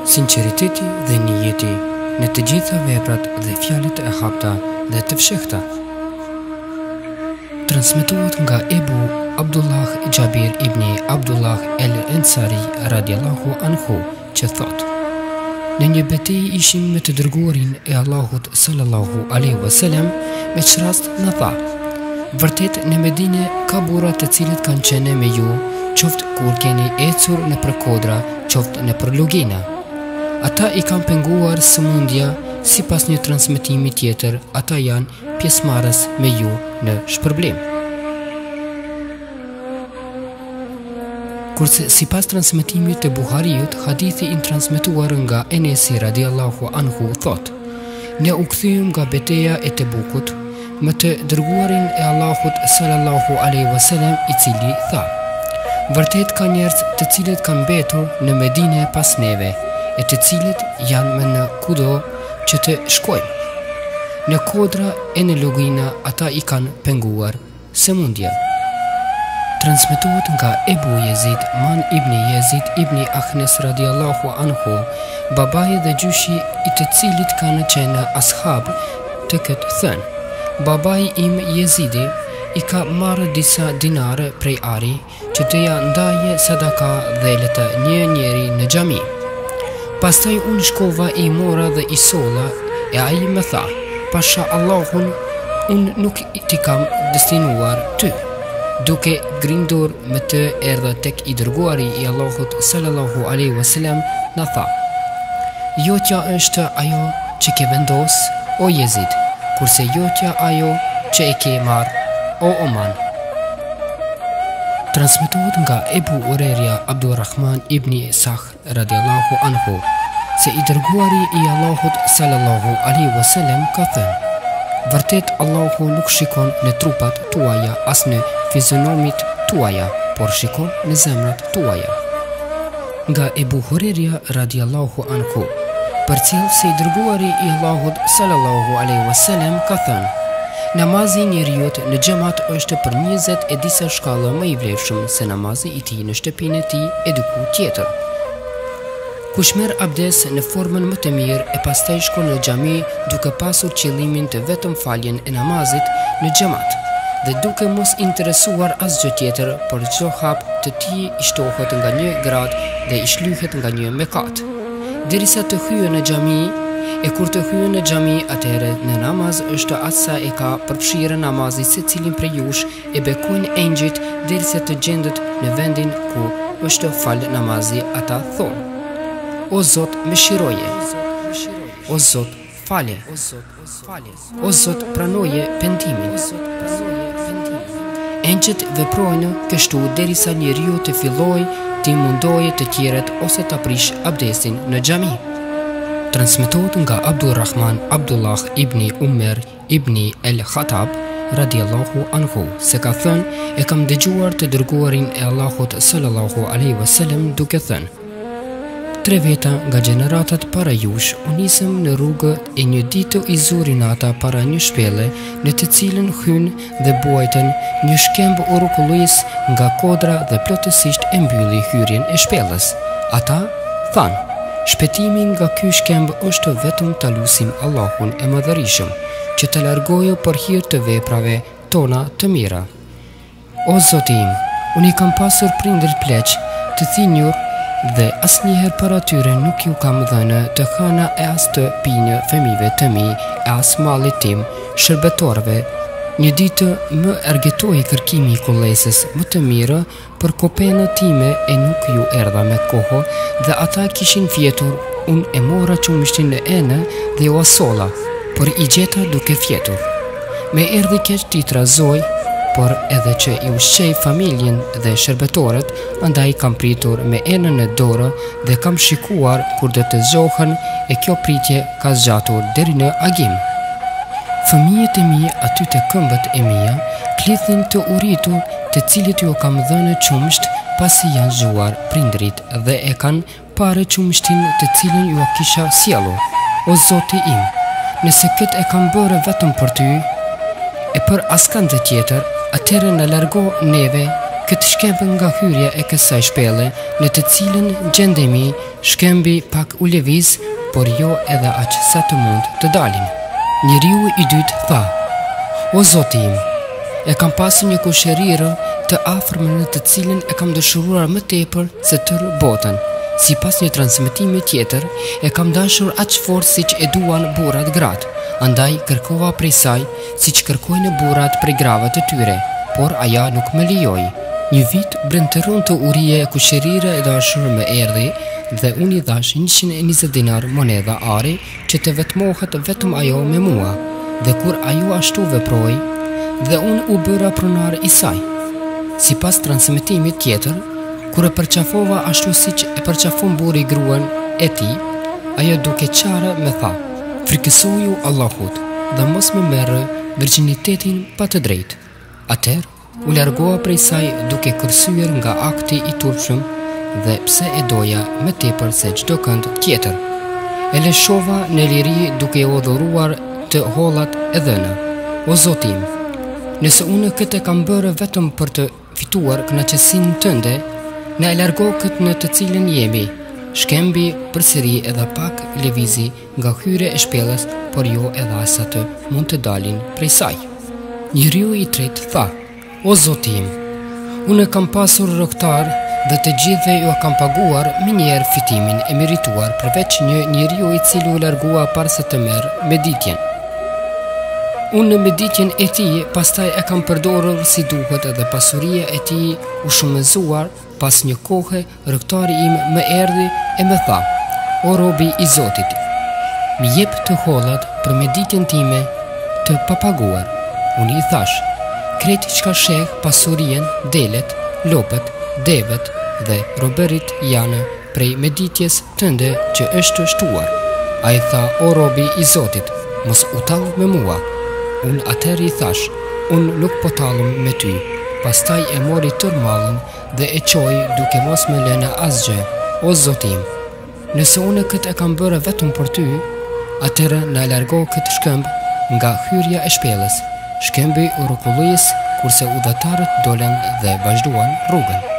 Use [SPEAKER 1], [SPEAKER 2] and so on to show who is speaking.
[SPEAKER 1] Sinqeriteti dhe niyeti në të gjitha veprat dhe fjalët e hapta dhe të fshehta. Transmetohet nga Ebu Abdullah Jabir ibn Abdullah el-Ansari radiallahu anhu që thot: në një betejë ishim me të dërguarin e Allahut sallallahu alaihi wasallam, me çrast na tha: vërtet në Medinë ka burra të cilët kanë qenë me ju, qoftë kur keni ecur në përkodra, qoftë në për lugina. Ata i kanë penguar sëmundja, sipas një transmetimi tjetër, ata janë pjesëmarrës me ju në shpërblim. Kurse sipas transmetimit të Buhariut, hadithi i transmetuar nga Enesi radiallahu anhu thot: ne u kthyem nga betejë e Tebukut me të dërguarin e Allahut sallallahu alaihi wasallam, i cili tha: vërtet ka njerëz të cilët kanë mbetur në Medinë pas neve, e të cilët janë më në kudo që të shkojmë. Në kodra e në lugina ata i kanë penguar sëmundja. Transmetohet nga Ebu Jezid Man ibn Jezid ibn Ahnes radiallahu anhu, babai dhe gjyshi i të cilit kanë qenë ashab, të këtë thënë: babai im Jezidi i ka marrë disa dinare prej ari që të ja ndaje sadaka dhe leta një njeri në xhami. Pastaj unë shkova e i mora dhe i solla, e ai më tha: pasha Allahun, unë nuk ti kam destinuar ty. Duke grindur me të erdha tek i dërguari i Allahut sallallahu alaihi wasallam, na tha: jotja është ajo që ke vendos, o Jezid, kurse jotja ajo që e ke marr, o Oman. Transmetohet nga Ebu Urerja Abdurrahman ibn Sakh radiallahu anhu se i dërguari i Allahut sallallahu alaihi wasallam ka thënë: vërtet Allahu nuk shikon në trupat tuaja as në fizionomit tuaja, por shikon në zemrat tuaja. Nga Ebu Hurerja radiallahu anhu përcjell se i dërguari i Allahut sallallahu alaihi wasallam ka thënë: namazi i njeriut në xhamat është për 20 e disa shkalla më i vlefshëm se namazi i tij në shtëpinë e tij e diku tjetër. Kush merr abdes në formën më të mirë e pastaj shkon në xhami duke pasur qëllimin të vetëm faljen e namazit në xhamat dhe duke mos interesuar asgjë tjetër, por çdo hap të tij i shtohet nga një grad dhe i shlyhet nga një mekat, derisa të hyjë në xhami. E kur të hyjë në xhami, atëherë në namaz është asa e ka përfshirë namazi se cilin prej jush e bekojnë engjëjt derisa të gjendet në vendin ku është fal namazi. Ata thonë: o Zot, mëshiroje, o Zot, fale, o Zot, pranoje pendimin. Engjëjt veprojnë kështu derisa njeriu të fillojë të mundoje të tjerët ose të prish abdesin në xhami. Transmetohet nga Abdurrahman Abdullah ibn Umar ibn el-Khattab radiallahu anhu se ka thënë: e kam dëgjuar të dërguarin e Allahut sallallahu alaihi wasallam duke thënë: 3 veta nga gjeneratat para jush u nisëm në rrugë e një ditë i zuri nata para një shpele në të cilën hyn dhe buajtën një shkemb urrukullues nga kodra dhe plotësisht e mbylli hyrjen e shpellës. Ata thanë: shpëtimi nga ky shkemb është vetëm ta lutim Allahun e Madhërisëm që të largojë për hir të veprave tona të mira. O Zoti im, unë i kam pasur prindër pleq të thinjur dhe asnjëherë për atyre nuk ju kam dhënë të hëna e as të pinjë fëmijëve të mi e as mallit tim, shërbetorëve. Një ditë më argëtoi kërkimi i kullesës më të mirë për kopenët time e nuk ju erdha me kohë dhe ata kishin fjetur. Unë e mora qumishtin në enë dhe ju asolla, por i gjeta duke fjetur. Me erdhi keq t'i trazoj, por edhe që i ushqej familjen dhe shërbetorët, andaj kam pritur me enën në dorë dhe kam shikuar kur do të zgjohen, e kjo pritje ka zgjatur deri në agim. Fëmijët e mi aty të këmbët e mia klithin të uritur, të cilit ju kam dhënë qumsht pasi janë zgjuar prindrit dhe e kanë parë qumshtin të cilin ju kisha sjellur. O Zoti im, nëse këtë e kam bërë vetëm për ty e për askënd tjetër, atëherë na largo neve këtë shkembë nga hyrja e kësaj shpelle, në të cilën gjendemi, shkembi pak u lëviz, por jo edhe aq sa të mund të dalin. Njeriu i dytë tha: "O Zoti im, e kam pasur një kushërirë të afërm në të cilën e kam dëshiruar më tepër se tërë botën. Sipas një transmetimi tjetër, e kam dashur aq fort siç e duan burrat gratë, andaj kërkova prej saj siç kërkojnë burrat prej grave të tyre, por aja nuk më lejoi. Një vit brendëron të urije e kushërira e dashur më erdhi dhe unë i dhash 120 dinar monedha ari që të vetmohet vetëm ajo me mua, dhe kur ajo ashtu veproi, dhe unë u bëra pronar i saj." Sipas transmetimit tjetër, kur e përqafova ashtu siç e përqafon burri gruan e tij, ajo duke qarë me tha: "Frikësoju Allahut dhe mos më merrë virgjinitetin pa të drejtë." Atëherë u largova prej saj duke kërcyer nga akti i turpshëm dhe pse e doja më tepër se çdo kënd tjetër. E lëshova në liri duke u dhuruar të hollat e dhëna. "O Zoti im, nëse unë këtë kam bërë vetëm për të fituar kënaqësinë tënde, na e largo këtë në të cilën jemi." Shkembi përsëri edhe pak lëvizi nga hyrja e shpellës, por jo edhe asa të mund të dalin prej saj. Njeriu i tretë tha: "O Zoti im, unë kam pasur rrogtar dhe të gjithëve ju kam paguar minjëherë fitimin e merituar, përveç një njeriu i cili u largua para se të merr meditjen. Unë në meditjen e tij pastaj e kam përdorur si duhet dhe pasuria e tij u shumëzuar. Pas një kohe, rrogtari im më erdhi e më tha: "O robi i Zotit, më jep të hollat për meditjen time të papaguar." Unë i thash: "Krejt çka sheh pasurien, delet, lopët, devet dhe robërit janë prej meditjes tënde që është shtuar." Ai tha: "O robi i Zotit, mos u tall me mua." Unë atëherë i thash: "Unë nuk po tallem me ty." Pastaj e mori tër mallin dhe e qoi duke mos më lënë asgjë. "O Zoti im, nëse unë këtë e kam bërë vetëm për ty, atëherë na largo këtë shkëmb nga hyrja e shpellës." Shkembi u rrokullis kurse udhëtarët dolën dhe vazhduan rrugën.